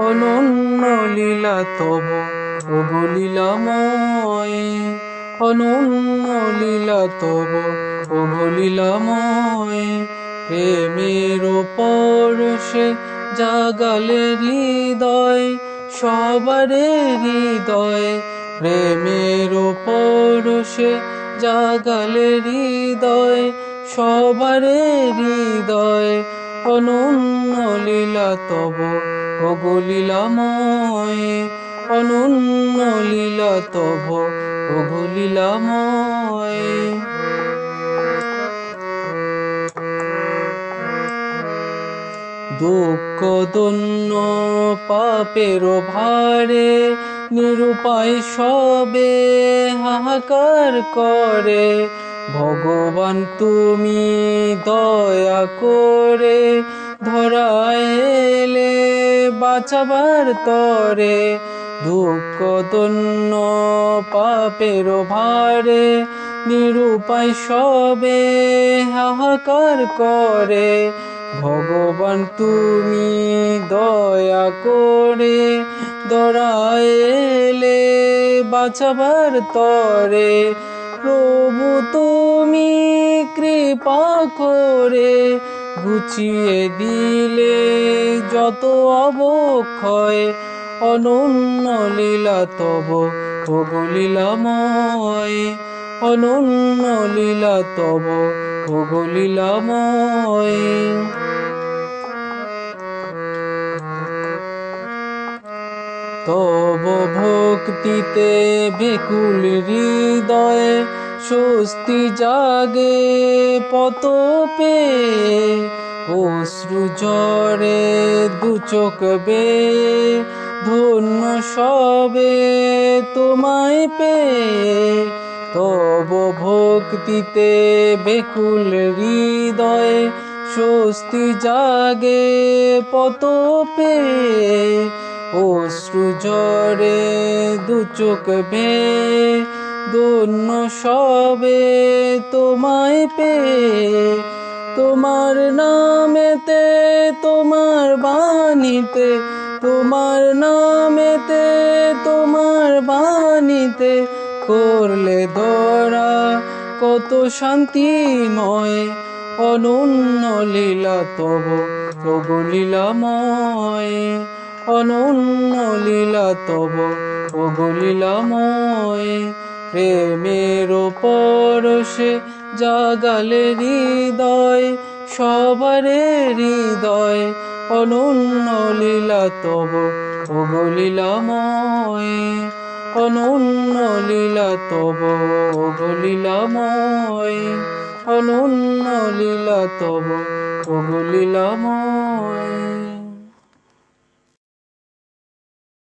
অনন্য লীলা তব ওগো লীলাময়, অনন্য লীলা তব ওগো লীলাময়। প্রেমের পরশে জাগালে হৃদয়, সবারে হৃদয়। প্রেমের পরশে জাগালে হৃদয়, সবারে হৃদয়। অনন্য লীলা তব ওগো লীলাময়, অনন্য লীলা তব ওগো লীলাময়। দুঃখ দন্য পাপের ভারে নিরুপায় সবে হাহাকার করে। ভগবান তুমি দয়া করে ধরায় এলে বাঁচাবার তরে। দুঃখ দন্য পাপের ভারে নিরুপায় সবে হাহাকার করে। ভগবান তুমি দয়া করে ধরায় এলে বাঁচাবার তরে। প্রভু তুমি কৃপা করে গুছিয়ে দিলে যত অবক্ষয়। অনন্য লীলা তব ওগো লীলাময়, অনন্য লীলা তব ওগো লীলাময়। তব ভক্তিতে বেকুল হৃদয়ে স্বস্তি জাগে পত পেয়ে। অশ্রু ঝরে দু চোখ বেয়ে ধন্য সবে তোমায় পেয়ে। তব ভক্তিতে বেকুল হৃদয়ে স্বস্তি জাগে পত পেয়ে। অশ্রু ঝরে দু চোখ বেয়ে ধন্য সবে তোমায় পেয়ে। তোমার নামেতে তোমার বাণীতে, তোমার নামেতে তোমার বাণীতে করলে ধরা কত শান্তিময়। অনন্য লীলা তব ওগো লীলাময়, অনন্য লীলা তব ওগো লীলাময়। প্রেমের পরশে জাগালে হৃদয়, সবারে হৃদয়। অনন্য লীলা তব ওগো লীলাময়, অনন্য লীলা তব ওগো লীলাময়, অনন্য লীলা তব ওগো লীলাময়।